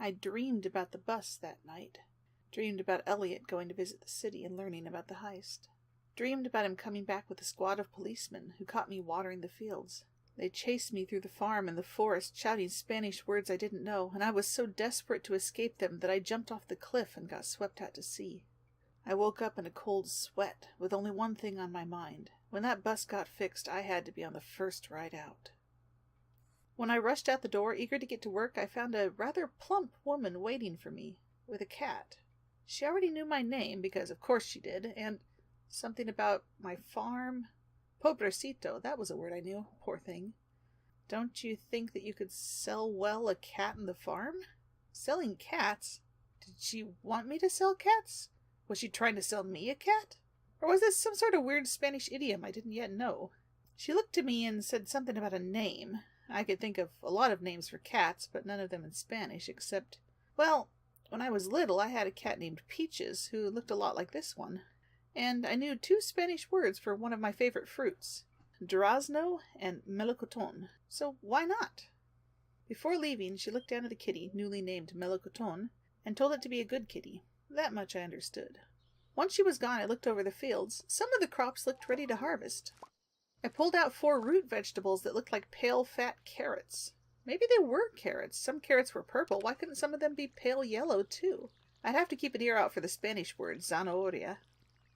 I dreamed about the bus that night. Dreamed about Elliot going to visit the city and learning about the heist. Dreamed about him coming back with a squad of policemen who caught me watering the fields. They chased me through the farm and the forest, shouting Spanish words I didn't know, and I was so desperate to escape them that I jumped off the cliff and got swept out to sea. I woke up in a cold sweat, with only one thing on my mind. When that bus got fixed, I had to be on the first ride out. When I rushed out the door, eager to get to work, I found a rather plump woman waiting for me, with a cat. She already knew my name, because of course she did, and something about my farm. Pobrecito, that was a word I knew. Poor thing. Don't you think that you could sell well a cat in the farm? Selling cats? Did she want me to sell cats? Was she trying to sell me a cat? Or was this some sort of weird Spanish idiom I didn't yet know? She looked at me and said something about a name. I could think of a lot of names for cats, but none of them in Spanish, except, well, when I was little I had a cat named Peaches, who looked a lot like this one. And I knew 2 Spanish words for one of my favorite fruits, durazno and melocoton, so why not? Before leaving, she looked down at the kitty, newly named Melocoton, and told it to be a good kitty. That much I understood. Once she was gone, I looked over the fields. Some of the crops looked ready to harvest. I pulled out 4 root vegetables that looked like pale, fat carrots. Maybe they were carrots. Some carrots were purple. Why couldn't some of them be pale yellow, too? I'd have to keep an ear out for the Spanish word, zanahoria.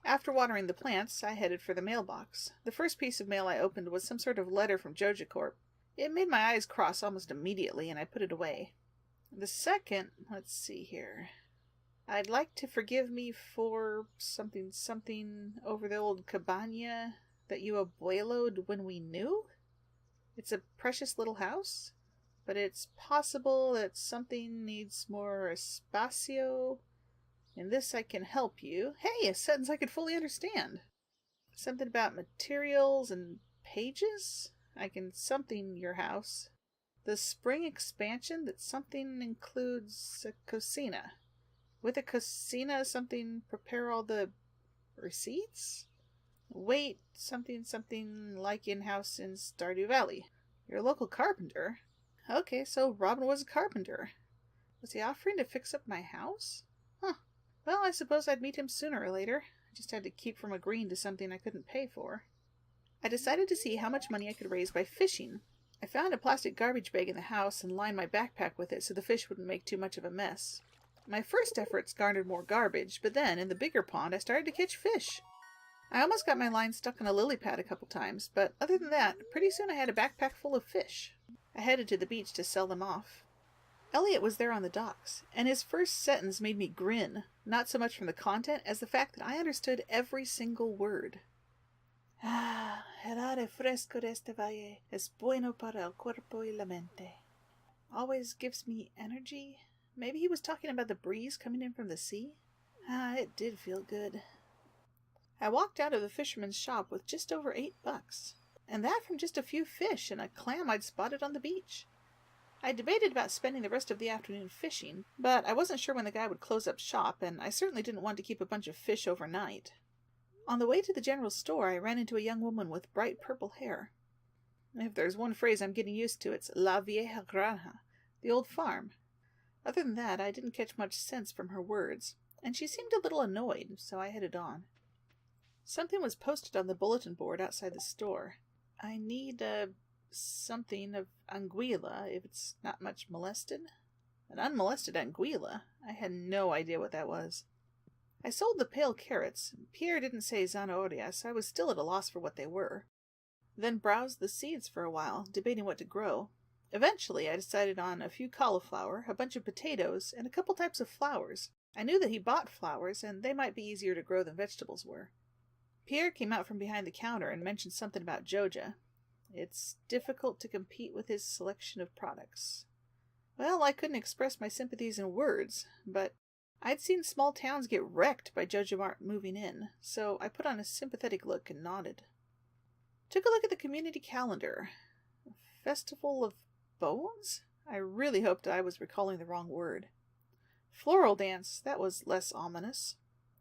After watering the plants, I headed for the mailbox. The first piece of mail I opened was some sort of letter from Joja Corp. It made my eyes cross almost immediately, and I put it away. The second, let's see here. I'd like to forgive me for something over the old cabana that you abueloed when we knew? It's a precious little house, but it's possible that something needs more espacio. In this I can help you. Hey, a sentence I could fully understand. Something about materials and pages? I can something your house. The spring expansion that something includes a cocina. With a cocina, something prepare all the receipts? Wait, something like in-house in Stardew Valley. You're a local carpenter? Okay, so Robin was a carpenter. Was he offering to fix up my house? Huh. Well, I suppose I'd meet him sooner or later. I just had to keep from agreeing to something I couldn't pay for. I decided to see how much money I could raise by fishing. I found a plastic garbage bag in the house and lined my backpack with it so the fish wouldn't make too much of a mess. My first efforts garnered more garbage, but then, in the bigger pond, I started to catch fish. I almost got my line stuck in a lily pad a couple times, but other than that, pretty soon I had a backpack full of fish. I headed to the beach to sell them off. Elliot was there on the docks, and his first sentence made me grin, not so much from the content as the fact that I understood every single word. Ah, el aire fresco de este valle es bueno para el cuerpo y la mente. Always gives me energy. Maybe he was talking about the breeze coming in from the sea? Ah, it did feel good. I walked out of the fisherman's shop with just over $8, and that from just a few fish and a clam I'd spotted on the beach. I debated about spending the rest of the afternoon fishing, but I wasn't sure when the guy would close up shop, and I certainly didn't want to keep a bunch of fish overnight. On the way to the general store, I ran into a young woman with bright purple hair. If there's one phrase I'm getting used to, it's La Vieja Granja, the old farm. Other than that, I didn't catch much sense from her words, and she seemed a little annoyed, so I headed on. Something was posted on the bulletin board outside the store. I need, something of anguilla, if it's not much molested. An unmolested anguilla? I had no idea what that was. I sold the pale carrots. Pierre didn't say zanahoria, so I was still at a loss for what they were. Then browsed the seeds for a while, debating what to grow. Eventually, I decided on a few cauliflower, a bunch of potatoes, and a couple types of flowers. I knew that he bought flowers, and they might be easier to grow than vegetables were. Pierre came out from behind the counter and mentioned something about Joja. It's difficult to compete with his selection of products. Well, I couldn't express my sympathies in words, but I'd seen small towns get wrecked by Joja Mart moving in, so I put on a sympathetic look and nodded. Took a look at the community calendar. Festival of Bones? I really hoped I was recalling the wrong word. Floral dance, that was less ominous.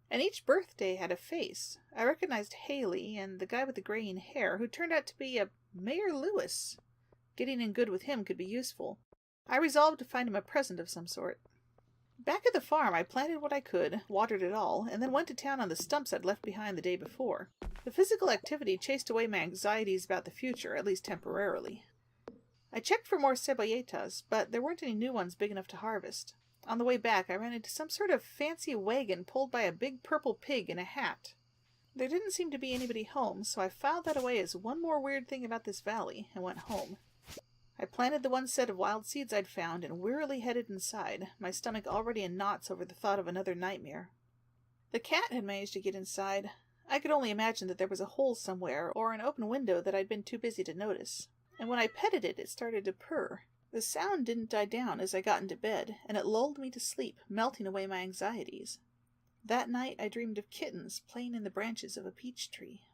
And each birthday had a face. I recognized Haley and the guy with the graying hair, who turned out to be a Mayor Lewis. Getting in good with him could be useful. I resolved to find him a present of some sort. Back at the farm, I planted what I could, watered it all, and then went to town on the stumps I'd left behind the day before. The physical activity chased away my anxieties about the future, at least temporarily. I checked for more cebolletas, but there weren't any new ones big enough to harvest. On the way back, I ran into some sort of fancy wagon pulled by a big purple pig in a hat. There didn't seem to be anybody home, so I filed that away as one more weird thing about this valley, and went home. I planted the one set of wild seeds I'd found and wearily headed inside, my stomach already in knots over the thought of another nightmare. The cat had managed to get inside. I could only imagine that there was a hole somewhere, or an open window that I'd been too busy to notice. And when I petted it, it started to purr. The sound didn't die down as I got into bed, and it lulled me to sleep, melting away my anxieties. That night I dreamed of kittens playing in the branches of a peach tree.